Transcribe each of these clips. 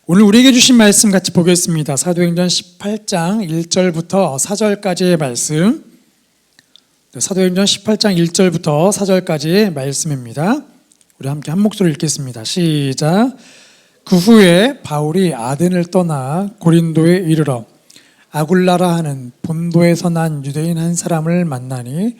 오늘 우리에게 주신 말씀 같이 보겠습니다. 사도행전 18장 1절부터 4절까지의 말씀. 사도행전 18장 1절부터 4절까지의 말씀입니다. 우리 함께 한 목소리로 읽겠습니다. 시작. 그 후에 바울이 아덴을 떠나 고린도에 이르러 아굴라라 하는 본도에서 난 유대인 한 사람을 만나니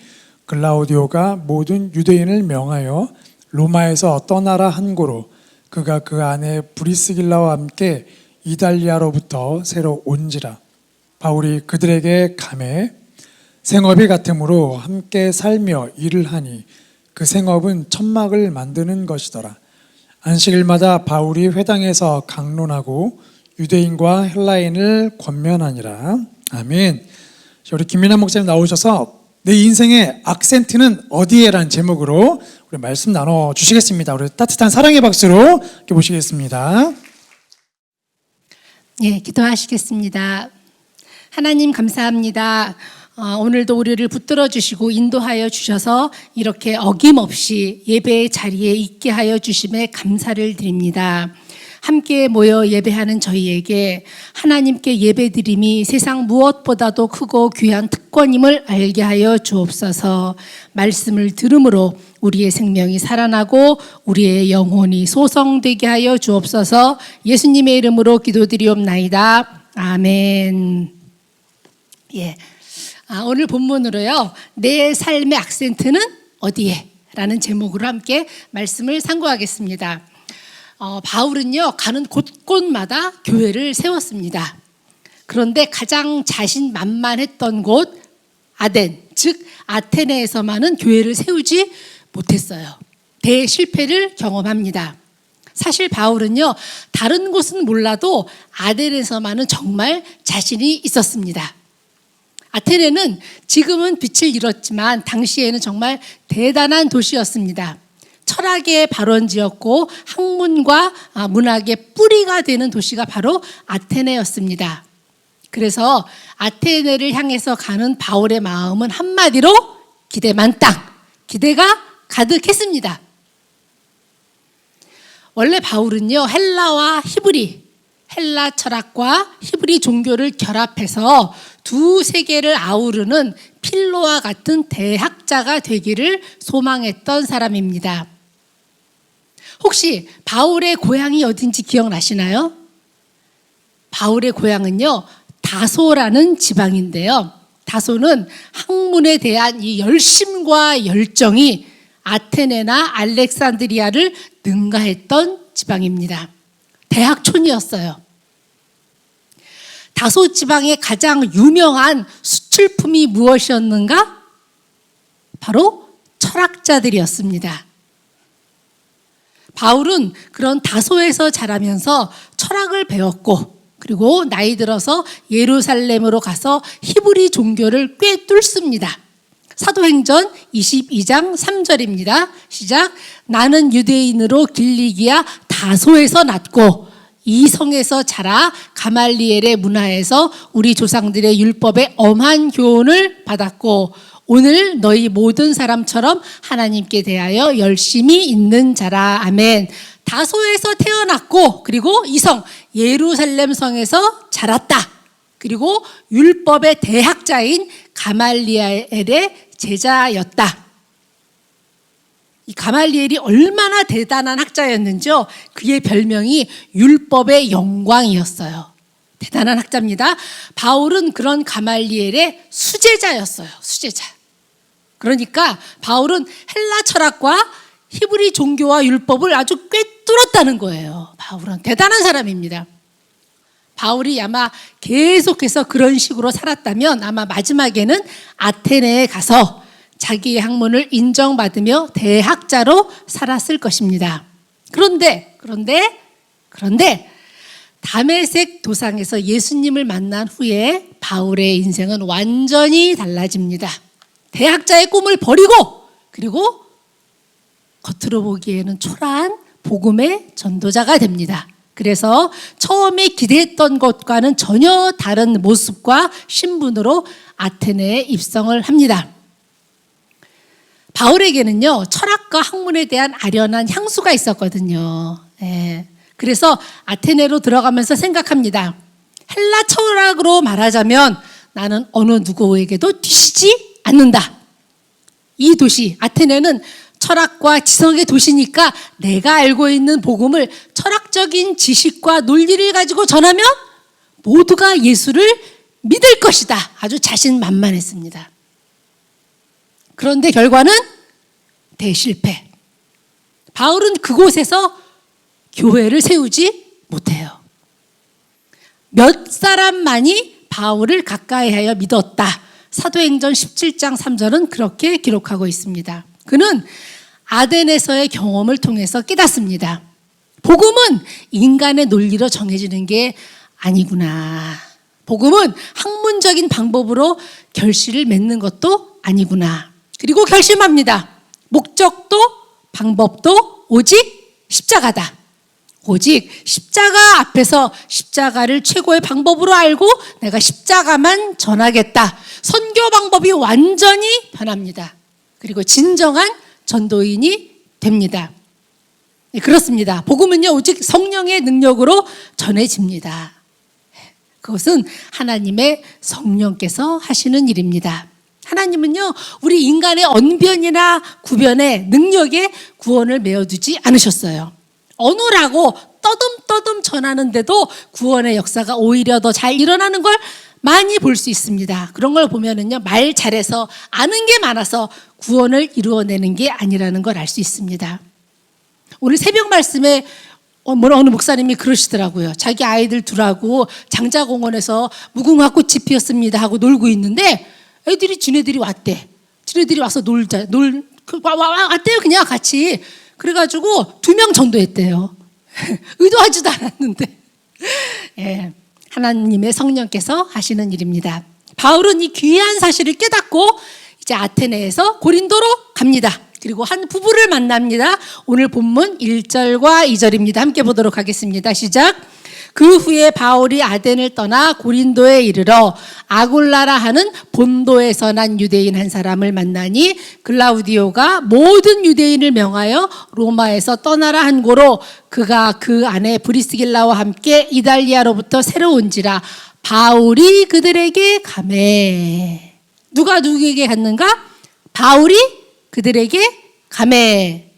글라우디오가 모든 유대인을 명하여 로마에서 떠나라 한 고로 그가 그 안에 브리스길라와 함께 이달리아로부터 새로 온지라. 바울이 그들에게 감해 생업이 같으므로 함께 살며 일을 하니 그 생업은 천막을 만드는 것이더라. 안식일마다 바울이 회당에서 강론하고 유대인과 헬라인을 권면하니라. 아멘. 우리 김민아 목사님 나오셔서 내 인생의 악센트는 어디에? 라는 제목으로 우리 말씀 나눠주시겠습니다. 우리 따뜻한 사랑의 박수로 이렇게 모시겠습니다. 예, 기도하시겠습니다. 하나님 감사합니다. 오늘도 우리를 붙들어 주시고 인도하여 주셔서 이렇게 어김없이 예배의 자리에 있게 하여 주심에 감사를 드립니다. 함께 모여 예배하는 저희에게 하나님께 예배드림이 세상 무엇보다도 크고 귀한 특권임을 알게 하여 주옵소서. 말씀을 들음으로 우리의 생명이 살아나고 우리의 영혼이 소성되게 하여 주옵소서. 예수님의 이름으로 기도드리옵나이다. 아멘. 예. 오늘 본문으로요, 내 삶의 악센트는 어디에? 라는 제목으로 함께 말씀을 상고하겠습니다. 바울은요, 가는 곳곳마다 교회를 세웠습니다. 그런데 가장 자신만만했던 곳 아덴, 즉 아테네에서만은 교회를 세우지 못했어요. 대실패를 경험합니다. 사실 바울은요, 다른 곳은 몰라도 아덴에서만은 정말 자신이 있었습니다. 아테네는 지금은 빛을 잃었지만 당시에는 정말 대단한 도시였습니다. 철학의 발원지였고 학문과 문학의 뿌리가 되는 도시가 바로 아테네였습니다. 그래서 아테네를 향해서 가는 바울의 마음은 한마디로 기대 만땅, 기대가 가득했습니다. 원래 바울은요, 헬라와 히브리, 헬라 철학과 히브리 종교를 결합해서 두 세계를 아우르는 필로와 같은 대학자가 되기를 소망했던 사람입니다. 혹시 바울의 고향이 어딘지 기억나시나요? 바울의 고향은요, 다소라는 지방인데요. 다소는 학문에 대한 이 열심과 열정이 아테네나 알렉산드리아를 능가했던 지방입니다. 대학촌이었어요. 다소 지방의 가장 유명한 수출품이 무엇이었는가? 바로 철학자들이었습니다. 바울은 그런 다소에서 자라면서 철학을 배웠고, 그리고 나이 들어서 예루살렘으로 가서 히브리 종교를 꿰뚫습니다. 사도행전 22장 3절입니다. 시작. 나는 유대인으로 길리기아 다소에서 났고 이 성에서 자라 가말리엘의 문화에서 우리 조상들의 율법에 엄한 교훈을 받았고 오늘 너희 모든 사람처럼 하나님께 대하여 열심히 있는 자라. 아멘. 다소에서 태어났고 그리고 이 성 예루살렘 성에서 자랐다. 그리고 율법의 대학자인 가말리엘의 제자였다. 이 가말리엘이 얼마나 대단한 학자였는지요. 그의 별명이 율법의 영광이었어요. 대단한 학자입니다. 바울은 그런 가말리엘의 수제자였어요. 수제자. 그러니까 바울은 헬라 철학과 히브리 종교와 율법을 아주 꿰뚫었다는 거예요. 바울은 대단한 사람입니다. 바울이 아마 계속해서 그런 식으로 살았다면 아마 마지막에는 아테네에 가서 자기의 학문을 인정받으며 대학자로 살았을 것입니다. 그런데 다메섹 도상에서 예수님을 만난 후에 바울의 인생은 완전히 달라집니다. 대학자의 꿈을 버리고 그리고 겉으로 보기에는 초라한 복음의 전도자가 됩니다. 그래서 처음에 기대했던 것과는 전혀 다른 모습과 신분으로 아테네에 입성을 합니다. 바울에게는요, 철학과 학문에 대한 아련한 향수가 있었거든요. 예. 그래서 아테네로 들어가면서 생각합니다. 헬라 철학으로 말하자면 나는 어느 누구에게도 뒤지지 않는다. 이 도시 아테네는 철학과 지성의 도시니까 내가 알고 있는 복음을 철학적인 지식과 논리를 가지고 전하면 모두가 예수를 믿을 것이다. 아주 자신만만했습니다. 그런데 결과는 대실패. 바울은 그곳에서 교회를 세우지 못해요. 몇 사람만이 바울을 가까이하여 믿었다. 사도행전 17장 3절은 그렇게 기록하고 있습니다. 그는 아덴에서의 경험을 통해서 깨닫습니다. 복음은 인간의 논리로 정해지는 게 아니구나. 복음은 학문적인 방법으로 결실을 맺는 것도 아니구나. 그리고 결심합니다. 목적도 방법도 오직 십자가다. 오직 십자가 앞에서 십자가를 최고의 방법으로 알고 내가 십자가만 전하겠다. 선교 방법이 완전히 변합니다. 그리고 진정한 전도인이 됩니다. 네, 그렇습니다. 복음은요, 오직 성령의 능력으로 전해집니다. 그것은 하나님의 성령께서 하시는 일입니다. 하나님은요, 우리 인간의 언변이나 구변에 능력에 구원을 메어두지 않으셨어요. 언어라고 떠듬떠듬 전하는데도 구원의 역사가 오히려 더 잘 일어나는 걸 많이 볼 수 있습니다. 그런 걸 보면은요, 말 잘해서 아는 게 많아서 구원을 이루어내는 게 아니라는 걸 알 수 있습니다. 오늘 새벽 말씀에 어느 목사님이 그러시더라고요. 자기 아이들 둘하고 장자공원에서 무궁화 꽃이 피었습니다 하고 놀고 있는데 애들이 지네들이 왔대. 지네들이 와서 왔대요. 그냥 같이. 그래가지고 2명 전도했대요. 의도하지도 않았는데. 예, 하나님의 성령께서 하시는 일입니다. 바울은 이 귀한 사실을 깨닫고 이제 아테네에서 고린도로 갑니다. 그리고 한 부부를 만납니다. 오늘 본문 1절과 2절입니다. 함께 보도록 하겠습니다. 시작. 그 후에 바울이 아덴을 떠나 고린도에 이르러 아굴라라 하는 본도에서 난 유대인 한 사람을 만나니 글라우디오가 모든 유대인을 명하여 로마에서 떠나라 한 고로 그가 그 안에 브리스길라와 함께 이달리아로부터 새로 온지라 바울이 그들에게 가매. 누가 누구에게 갔는가? 바울이 그들에게 가매.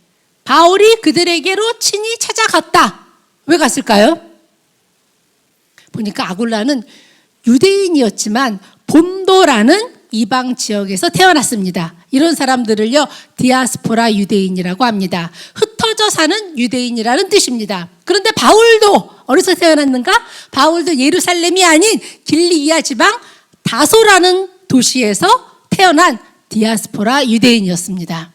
바울이 그들에게로 친히 찾아갔다. 왜 갔을까요? 보니까 아굴라는 유대인이었지만 본도라는 이방 지역에서 태어났습니다. 이런 사람들을요, 디아스포라 유대인이라고 합니다. 흩어져 사는 유대인이라는 뜻입니다. 그런데 바울도 어디서 태어났는가? 바울도 예루살렘이 아닌 길리기아 지방 다소라는 도시에서 태어난 디아스포라 유대인이었습니다.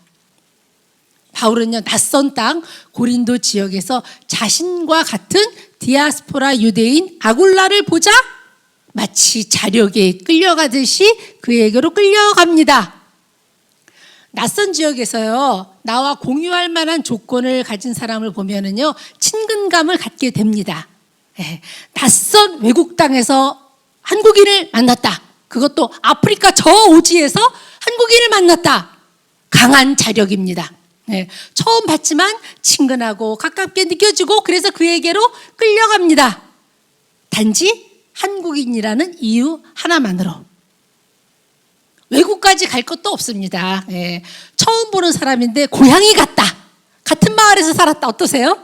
바울은요, 낯선 땅 고린도 지역에서 자신과 같은 디아스포라 유대인 아굴라를 보자 마치 자력에 끌려가듯이 그에게로 끌려갑니다. 낯선 지역에서요, 나와 공유할 만한 조건을 가진 사람을 보면은요, 친근감을 갖게 됩니다. 낯선 외국 땅에서 한국인을 만났다. 그것도 아프리카 저 오지에서 한국인을 만났다. 강한 자력입니다. 처음 봤지만 친근하고 가깝게 느껴지고 그래서 그에게로 끌려갑니다. 단지 한국인이라는 이유 하나만으로. 외국까지 갈 것도 없습니다. 처음 보는 사람인데 고향이 같다. 같은 마을에서 살았다. 어떠세요?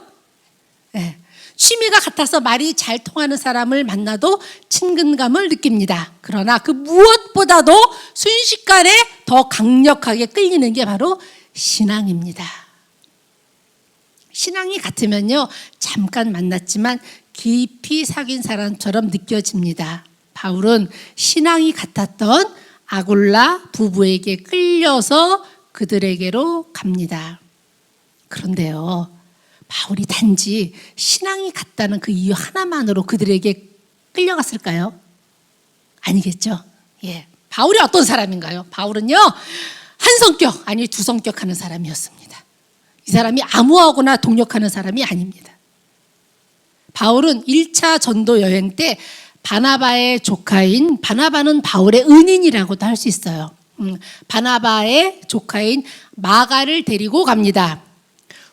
취미가 같아서 말이 잘 통하는 사람을 만나도 친근감을 느낍니다. 그러나 그 무엇보다도 순식간에 더 강력하게 끌리는 게 바로 신앙입니다. 신앙이 같으면요, 잠깐 만났지만 깊이 사귄 사람처럼 느껴집니다. 바울은 신앙이 같았던 아굴라 부부에게 끌려서 그들에게로 갑니다. 그런데요, 바울이 단지 신앙이 같다는 그 이유 하나만으로 그들에게 끌려갔을까요? 아니겠죠. 바울이 어떤 사람인가요? 바울은요, 한 성격, 아니 두 성격 하는 사람이었습니다. 이 사람이 암호하거나 동력하는 사람이 아닙니다. 바울은 1차 전도 여행 때 바나바의 조카인, 바나바는 바울의 은인이라고도 할 수 있어요. 바나바의 조카인 마가를 데리고 갑니다.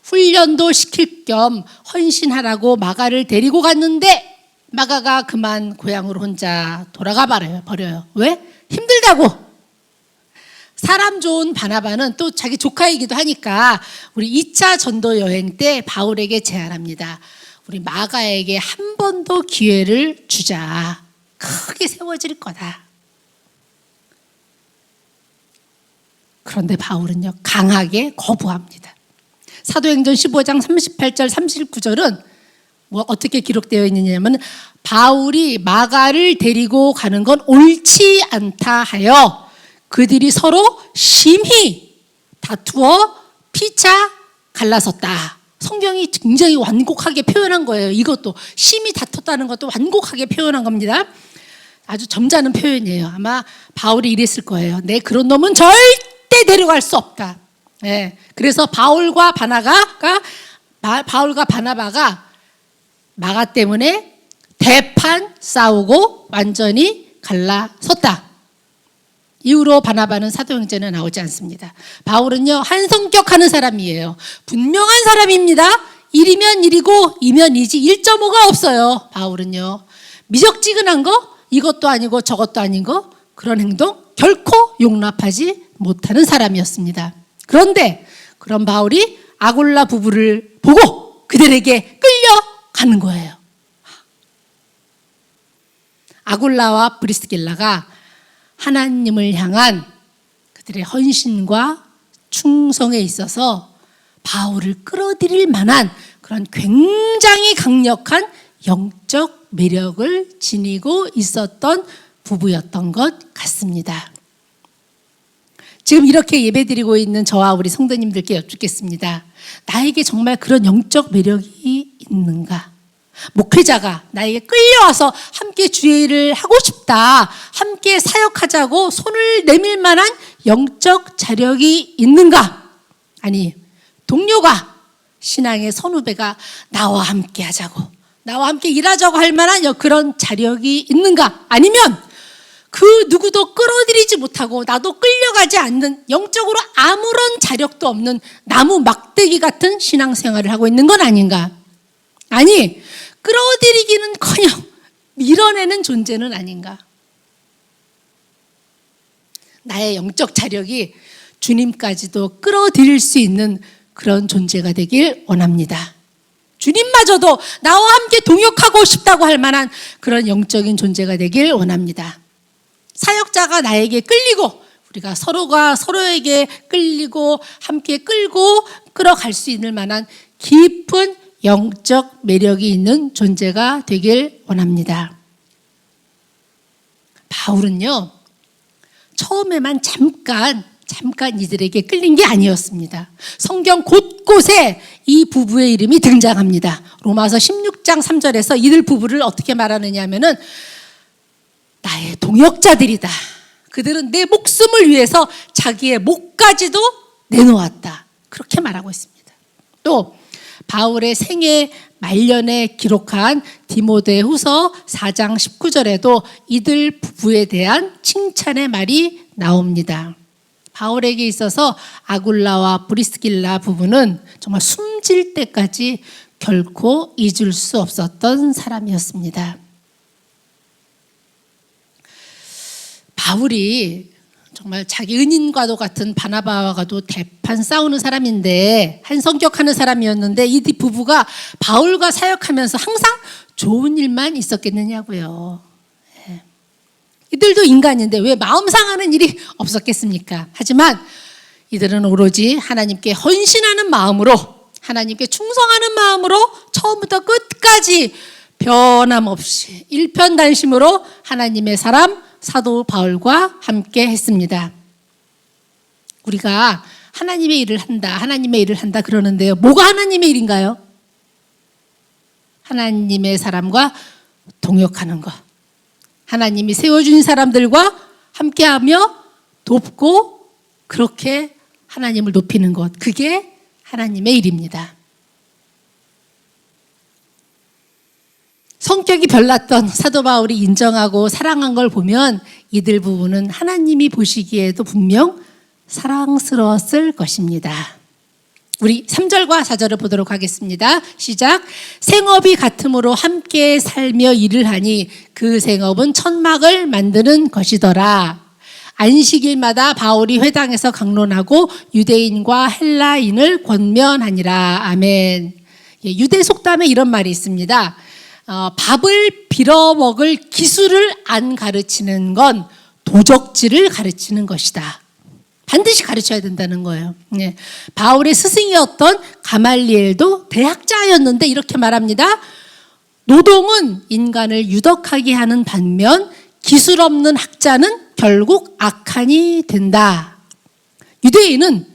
훈련도 시킬 겸 헌신하라고 마가를 데리고 갔는데 마가가 그만 고향으로 혼자 돌아가 버려요. 왜? 힘들다고. 사람 좋은 바나바는 또 자기 조카이기도 하니까 우리 2차 전도 여행 때 바울에게 제안합니다. 우리 마가에게 한 번 더 기회를 주자. 크게 세워질 거다. 그런데 바울은요, 강하게 거부합니다. 사도행전 15장 38절 39절은 뭐 어떻게 기록되어 있느냐면 바울이 마가를 데리고 가는 건 옳지 않다 하여 그들이 서로 심히 다투어 피차 갈라섰다. 성경이 굉장히 완곡하게 표현한 거예요. 이것도 심히 다퉜다는 것도 완곡하게 표현한 겁니다. 아주 점잖은 표현이에요. 아마 바울이 이랬을 거예요. 내 그런 놈은 절대 데려갈 수 없다. 네. 그래서 바울과 바나바가 마가 때문에 대판 싸우고 완전히 갈라섰다. 이후로 바나바는 사도행전에 나오지 않습니다. 바울은요, 한 성격하는 사람이에요. 분명한 사람입니다. 1이면 1이고 2면 2지 1.5가 없어요. 바울은요, 미적지근한 거, 이것도 아니고 저것도 아닌 거, 그런 행동 결코 용납하지 못하는 사람이었습니다. 그런데 그런 바울이 아굴라 부부를 보고 그들에게 끌려가는 거예요. 아굴라와 브리스길라가 하나님을 향한 그들의 헌신과 충성에 있어서 바울을 끌어들일 만한 그런 굉장히 강력한 영적 매력을 지니고 있었던 부부였던 것 같습니다. 지금 이렇게 예배드리고 있는 저와 우리 성도님들께 여쭙겠습니다. 나에게 정말 그런 영적 매력이 있는가? 목회자가 나에게 끌려와서 함께 주의 일을 하고 싶다, 함께 사역하자고 손을 내밀 만한 영적 자력이 있는가? 아니, 동료가, 신앙의 선후배가 나와 함께 하자고, 나와 함께 일하자고 할 만한 그런 자력이 있는가? 아니면 그 누구도 끌어들이지 못하고 나도 끌려가지 않는, 영적으로 아무런 자력도 없는 나무 막대기 같은 신앙생활을 하고 있는 건 아닌가? 아니, 끌어들이기는커녕 밀어내는 존재는 아닌가? 나의 영적 자력이 주님까지도 끌어들일 수 있는 그런 존재가 되길 원합니다. 주님마저도 나와 함께 동역하고 싶다고 할 만한 그런 영적인 존재가 되길 원합니다. 사역자가 나에게 끌리고, 우리가 서로가 서로에게 끌리고 함께 끌고 끌어갈 수 있는 만한 깊은 영적 매력이 있는 존재가 되길 원합니다. 바울은요, 처음에만 잠깐 이들에게 끌린 게 아니었습니다. 성경 곳곳에 이 부부의 이름이 등장합니다. 로마서 16장 3절에서 이들 부부를 어떻게 말하느냐 하면은 나의 동역자들이다. 그들은 내 목숨을 위해서 자기의 목까지도 내놓았다. 그렇게 말하고 있습니다. 또 바울의 생애 말년에 기록한 디모데후서 4장 19절에도 이들 부부에 대한 칭찬의 말이 나옵니다. 바울에게 있어서 아굴라와 브리스길라 부부는 정말 숨질 때까지 결코 잊을 수 없었던 사람이었습니다. 바울이 정말 자기 은인과도 같은 바나바와도 대판 싸우는 사람인데, 한 성격하는 사람이었는데, 이 부부가 바울과 사역하면서 항상 좋은 일만 있었겠느냐고요. 이들도 인간인데 왜 마음 상하는 일이 없었겠습니까? 하지만 이들은 오로지 하나님께 헌신하는 마음으로, 하나님께 충성하는 마음으로 처음부터 끝까지 변함없이 일편단심으로 하나님의 사람 사도 바울과 함께 했습니다. 우리가 하나님의 일을 한다 그러는데요, 뭐가 하나님의 일인가요? 하나님의 사람과 동역하는 것, 하나님이 세워준 사람들과 함께하며 돕고 그렇게 하나님을 높이는 것, 그게 하나님의 일입니다. 성격이 별났던 사도 바울이 인정하고 사랑한 걸 보면 이들 부부는 하나님이 보시기에도 분명 사랑스러웠을 것입니다. 우리 3절과 4절을 보도록 하겠습니다. 시작. 생업이 같음으로 함께 살며 일을 하니 그 생업은 천막을 만드는 것이더라. 안식일마다 바울이 회당에서 강론하고 유대인과 헬라인을 권면하니라. 아멘. 유대 속담에 이런 말이 있습니다. 밥을 빌어먹을 기술을 안 가르치는 건 도적질을 가르치는 것이다. 반드시 가르쳐야 된다는 거예요. 바울의 스승이었던 가말리엘도 대학자였는데 이렇게 말합니다. 노동은 인간을 유덕하게 하는 반면 기술 없는 학자는 결국 악한이 된다. 유대인은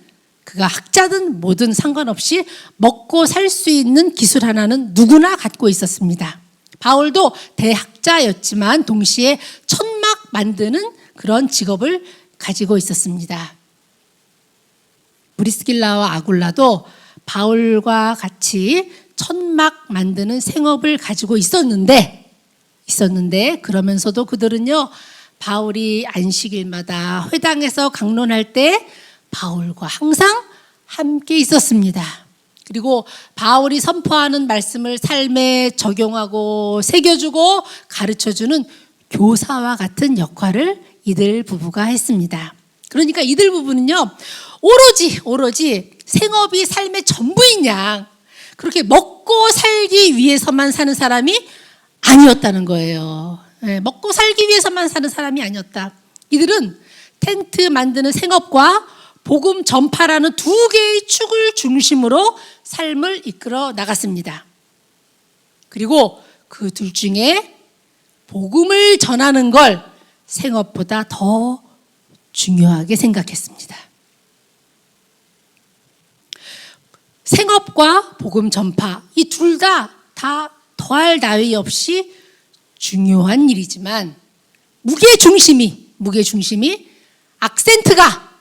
그가 학자든 뭐든 상관없이 먹고 살 수 있는 기술 하나는 누구나 갖고 있었습니다. 바울도 대학자였지만 동시에 천막 만드는 그런 직업을 가지고 있었습니다. 브리스길라와 아굴라도 바울과 같이 천막 만드는 생업을 가지고 있었는데 그러면서도 그들은요, 바울이 안식일마다 회당에서 강론할 때 바울과 항상 함께 있었습니다. 그리고 바울이 선포하는 말씀을 삶에 적용하고 새겨주고 가르쳐주는 교사와 같은 역할을 이들 부부가 했습니다. 그러니까 이들 부부는요, 오로지 생업이 삶의 전부인 양 그렇게 먹고 살기 위해서만 사는 사람이 아니었다는 거예요. 먹고 살기 위해서만 사는 사람이 아니었다. 이들은 텐트 만드는 생업과 복음 전파라는 두 개의 축을 중심으로 삶을 이끌어 나갔습니다. 그리고 그 둘 중에 복음을 전하는 걸 생업보다 더 중요하게 생각했습니다. 생업과 복음 전파 이 둘 다 더할 나위 없이 중요한 일이지만 무게중심이 악센트가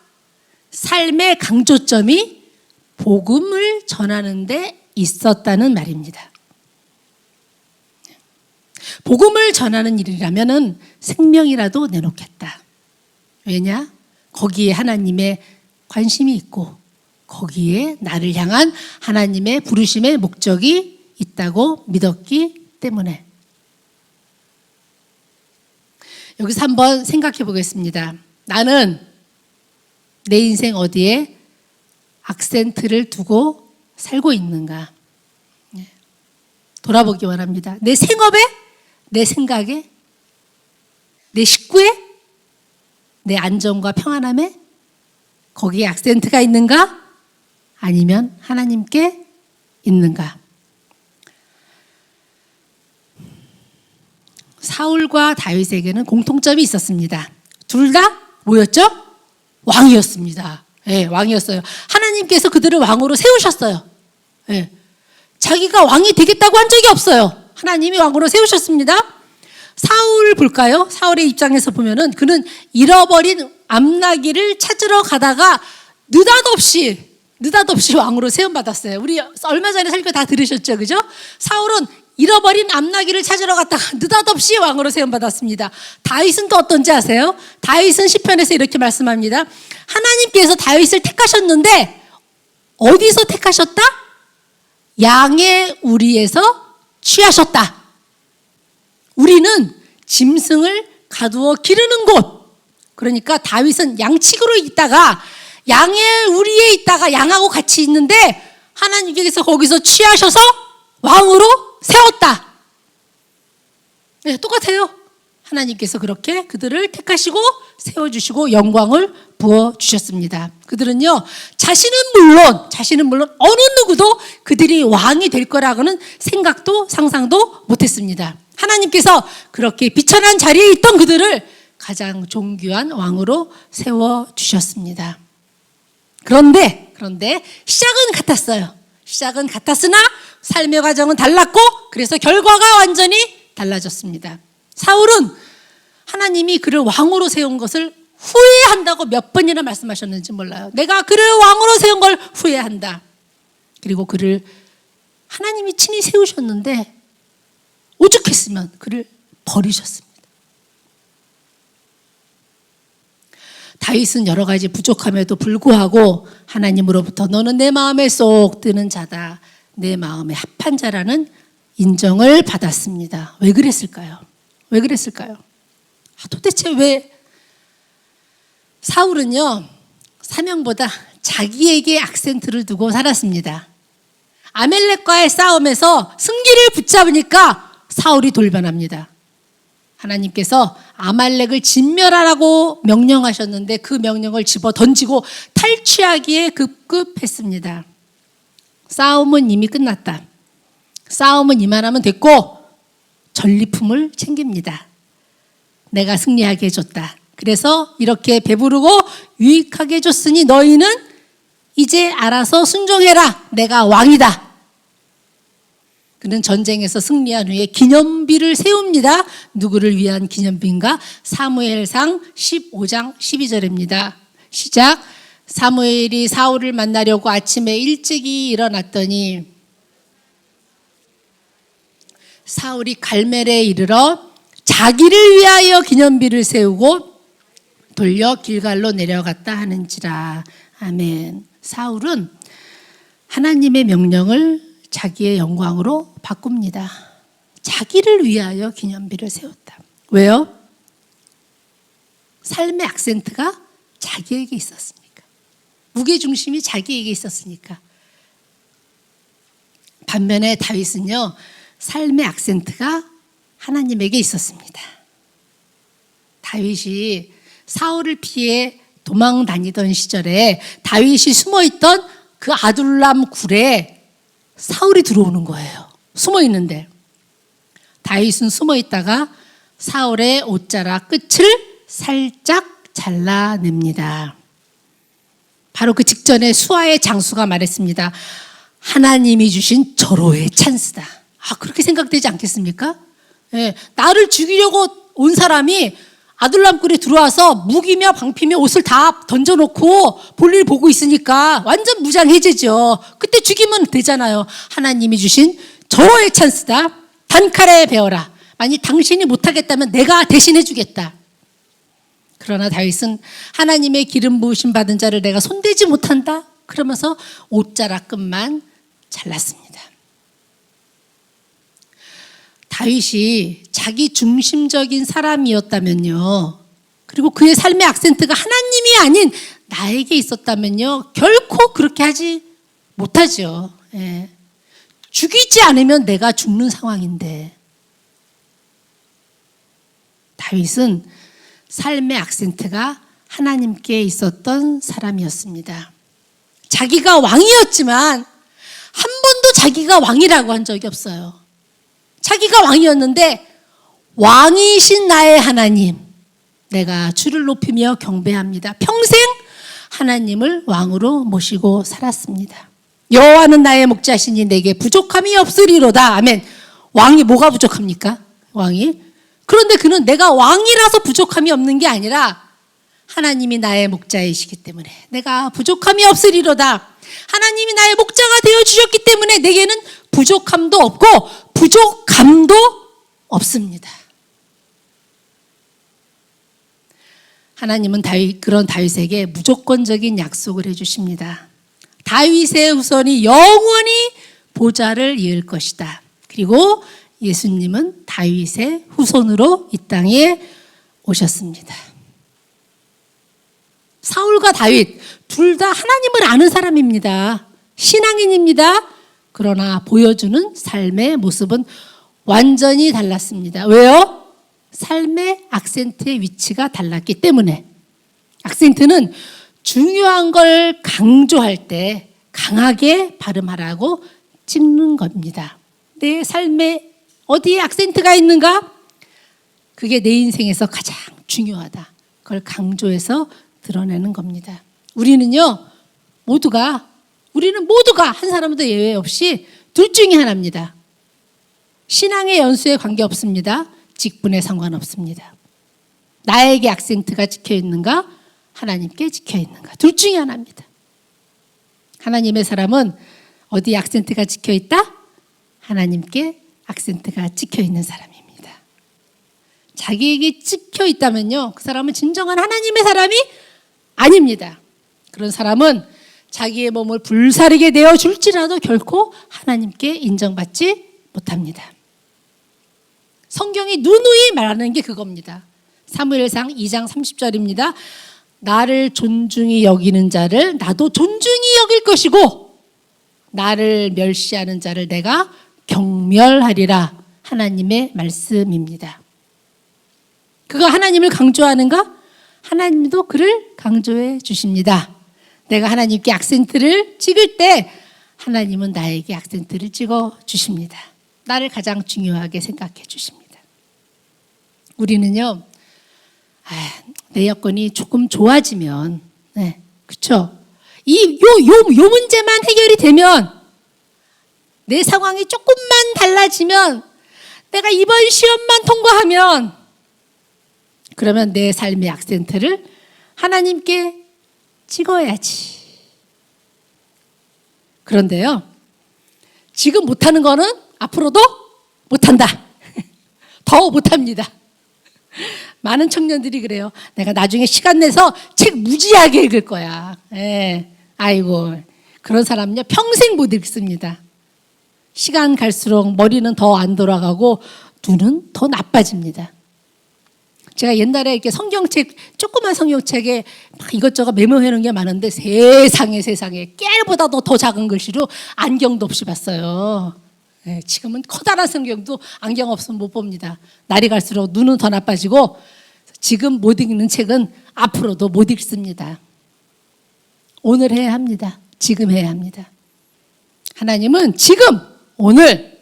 삶의 강조점이 복음을 전하는 데 있었다는 말입니다. 복음을 전하는 일이라면 생명이라도 내놓겠다. 왜냐? 거기에 하나님의 관심이 있고 거기에 나를 향한 하나님의 부르심의 목적이 있다고 믿었기 때문에. 여기서 한번 생각해 보겠습니다. 나는 내 인생 어디에 악센트를 두고 살고 있는가? 돌아보기 원합니다. 내 생업에, 내 생각에, 내 식구에, 내 안정과 평안함에 거기에 악센트가 있는가? 아니면 하나님께 있는가? 사울과 다윗에게는 공통점이 있었습니다. 둘 다 뭐였죠? 왕이었습니다. 왕이었어요. 하나님께서 그들을 왕으로 세우셨어요. 자기가 왕이 되겠다고 한 적이 없어요. 하나님이 왕으로 세우셨습니다. 사울 볼까요? 사울의 입장에서 보면은 그는 잃어버린 암나귀를 찾으러 가다가 느닷없이 왕으로 세움받았어요. 우리 얼마 전에 설교 다 들으셨죠? 그죠? 사울은 잃어버린 암나귀를 찾으러 갔다가 느닷없이 왕으로 세움받았습니다. 다윗은 또 어떤지 아세요? 다윗은 시편에서 이렇게 말씀합니다. 하나님께서 다윗을 택하셨는데 어디서 택하셨다? 양의 우리에서 취하셨다. 우리는 짐승을 가두어 기르는 곳. 그러니까 다윗은 양치기로 있다가 양의 우리에 있다가 양하고 같이 있는데 하나님께서 거기서 취하셔서 왕으로 세웠다. 똑같아요. 하나님께서 그렇게 그들을 택하시고 세워주시고 영광을 부어주셨습니다. 그들은요, 자신은 물론 어느 누구도 그들이 왕이 될 거라고는 생각도 상상도 못했습니다. 하나님께서 그렇게 비천한 자리에 있던 그들을 가장 존귀한 왕으로 세워주셨습니다. 그런데 시작은 같았어요. 시작은 같았으나 삶의 과정은 달랐고 그래서 결과가 완전히 달라졌습니다. 사울은 하나님이 그를 왕으로 세운 것을 후회한다고 몇 번이나 말씀하셨는지 몰라요. 내가 그를 왕으로 세운 걸 후회한다. 그리고 그를 하나님이 친히 세우셨는데 오죽했으면 그를 버리셨습니다. 다윗은 여러 가지 부족함에도 불구하고 하나님으로부터 너는 내 마음에 쏙 드는 자다, 내 마음에 합한 자라는 인정을 받았습니다. 왜 그랬을까요? 왜 그랬을까요? 도대체 왜 사울은요, 사명보다 자기에게 악센트를 두고 살았습니다. 아멜렉과의 싸움에서 승기를 붙잡으니까 사울이 돌변합니다. 하나님께서 아말렉을 진멸하라고 명령하셨는데 그 명령을 집어 던지고 탈취하기에 급급했습니다. 싸움은 이미 끝났다. 싸움은 이만하면 됐고 전리품을 챙깁니다. 내가 승리하게 해줬다. 그래서 이렇게 배부르고 유익하게 해줬으니 너희는 이제 알아서 순종해라. 내가 왕이다. 그는 전쟁에서 승리한 후에 기념비를 세웁니다. 누구를 위한 기념비인가? 사무엘상 15장 12절입니다. 시작. 사무엘이 사울을 만나려고 아침에 일찍이 일어났더니 사울이 갈멜에 이르러 자기를 위하여 기념비를 세우고 돌려 길갈로 내려갔다 하는지라. 아멘. 사울은 하나님의 명령을 자기의 영광으로 바꿉니다. 자기를 위하여 기념비를 세웠다. 왜요? 삶의 악센트가 자기에게 있었으니까. 무게중심이 자기에게 있었으니까. 반면에 다윗은요, 삶의 악센트가 하나님에게 있었습니다. 다윗이 사울을 피해 도망 다니던 시절에 다윗이 숨어있던 그 아둘람 굴에 사울이 들어오는 거예요. 숨어 있는데 다윗은 숨어 있다가 사울의 옷자락 끝을 살짝 잘라냅니다. 바로 그 직전에 수아의 장수가 말했습니다. 하나님이 주신 절호의 찬스다. 그렇게 생각되지 않겠습니까? 예, 나를 죽이려고 온 사람이 아둘람굴에 들어와서 무기며 방피며 옷을 다 던져놓고 볼일 보고 있으니까 완전 무장해제죠. 그때 죽이면 되잖아요. 하나님이 주신 절호의 찬스다. 단칼에 베어라. 만약 당신이 못하겠다면 내가 대신해 주겠다. 그러나 다윗은 하나님의 기름 부으심 받은 자를 내가 손대지 못한다. 그러면서 옷자락 끝만 잘랐습니다. 다윗이 자기 중심적인 사람이었다면요, 그리고 그의 삶의 악센트가 하나님이 아닌 나에게 있었다면요, 결코 그렇게 하지 못하죠. 예. 죽이지 않으면 내가 죽는 상황인데, 다윗은 삶의 악센트가 하나님께 있었던 사람이었습니다. 자기가 왕이었지만 한 번도 자기가 왕이라고 한 적이 없어요. 자기가 왕이었는데 왕이신 나의 하나님, 내가 주를 높이며 경배합니다. 평생 하나님을 왕으로 모시고 살았습니다. 여호와는 나의 목자시니 내게 부족함이 없으리로다. 아멘. 왕이 뭐가 부족합니까? 왕이? 그런데 그는 내가 왕이라서 부족함이 없는 게 아니라 하나님이 나의 목자이시기 때문에 내가 부족함이 없으리로다. 하나님이 나의 목자가 되어주셨기 때문에 내게는 부족함도 없고 부족함도 없습니다. 하나님은 그런 다윗에게 무조건적인 약속을 해주십니다. 다윗의 후손이 영원히 보좌를 이을 것이다. 그리고 예수님은 다윗의 후손으로 이 땅에 오셨습니다. 사울과 다윗 둘 다 하나님을 아는 사람입니다. 신앙인입니다. 그러나 보여주는 삶의 모습은 완전히 달랐습니다. 왜요? 삶의 악센트의 위치가 달랐기 때문에. 악센트는 중요한 걸 강조할 때 강하게 발음하라고 찍는 겁니다. 내 삶에 어디에 악센트가 있는가? 그게 내 인생에서 가장 중요하다. 그걸 강조해서 드러내는 겁니다. 우리는 모두가 한 사람도 예외 없이 둘 중에 하나입니다. 신앙의 연수에 관계없습니다. 직분에 상관없습니다. 나에게 악센트가 찍혀 있는가? 하나님께 찍혀 있는가? 둘 중에 하나입니다. 하나님의 사람은 어디에 악센트가 찍혀 있다? 하나님께 악센트가 찍혀 있는 사람입니다. 자기에게 찍혀 있다면요, 그 사람은 진정한 하나님의 사람이 아닙니다. 그런 사람은 자기의 몸을 불사르게 내어 줄지라도 결코 하나님께 인정받지 못합니다. 성경이 누누이 말하는 게 그겁니다. 사무엘상 2장 30절입니다. 나를 존중히 여기는 자를 나도 존중히 여길 것이고 나를 멸시하는 자를 내가 경멸하리라. 하나님의 말씀입니다. 그가 하나님을 강조하는가? 하나님도 그를 강조해 주십니다. 내가 하나님께 악센트를 찍을 때 하나님은 나에게 악센트를 찍어 주십니다. 나를 가장 중요하게 생각해 주십니다. 우리는요, 내 여건이 조금 좋아지면, 그렇죠? 요 문제만 해결이 되면, 내 상황이 조금만 달라지면, 내가 이번 시험만 통과하면, 그러면 내 삶의 악센트를 하나님께 찍어야지. 그런데요, 지금 못하는 거는 앞으로도 못한다. 더 못합니다. 많은 청년들이 그래요. 내가 나중에 시간 내서 책 무지하게 읽을 거야. 아이고, 그런 사람은요 평생 못 읽습니다. 시간 갈수록 머리는 더 안 돌아가고 눈은 더 나빠집니다. 제가 옛날에 이렇게 성경책, 조그만 성경책에 막 이것저것 메모해 놓은 게 많은데 세상에 깨알보다도 더 작은 글씨로 안경도 없이 봤어요. 지금은 커다란 성경도 안경 없으면 못 봅니다. 날이 갈수록 눈은 더 나빠지고 지금 못 읽는 책은 앞으로도 못 읽습니다. 오늘 해야 합니다. 지금 해야 합니다. 하나님은 지금 오늘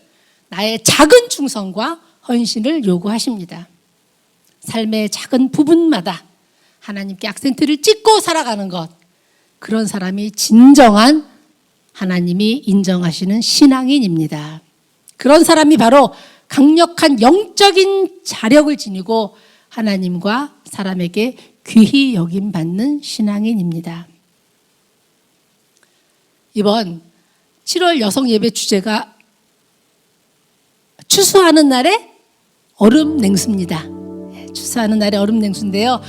나의 작은 충성과 헌신을 요구하십니다. 삶의 작은 부분마다 하나님께 악센트를 찍고 살아가는 것, 그런 사람이 진정한 하나님이 인정하시는 신앙인입니다. 그런 사람이 바로 강력한 영적인 자력을 지니고 하나님과 사람에게 귀히 여김받는 신앙인입니다. 이번 7월 여성 예배 주제가 추수하는 날의 얼음 냉수입니다. 추수하는 날의 얼음 냉수인데요.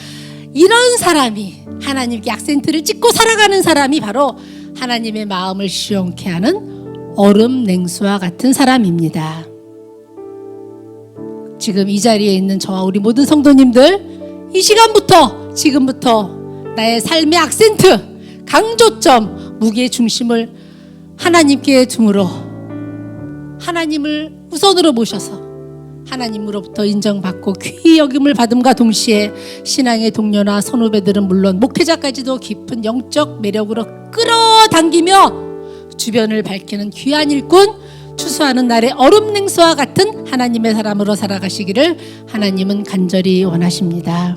이런 사람이 하나님께 악센트를 찍고 살아가는 사람이 바로 하나님의 마음을 시원케 하는 얼음 냉수와 같은 사람입니다. 지금 이 자리에 있는 저와 우리 모든 성도님들, 이 시간부터 지금부터 나의 삶의 악센트, 강조점, 무게의 중심을 하나님께 둠으로 하나님을 우선으로 모셔서 하나님으로부터 인정받고 귀히 여김을 받음과 동시에 신앙의 동료나 선후배들은 물론 목회자까지도 깊은 영적 매력으로 끌어당기며 주변을 밝히는 귀한 일꾼, 추수하는 날의 얼음 냉수와 같은 하나님의 사람으로 살아가시기를 하나님은 간절히 원하십니다.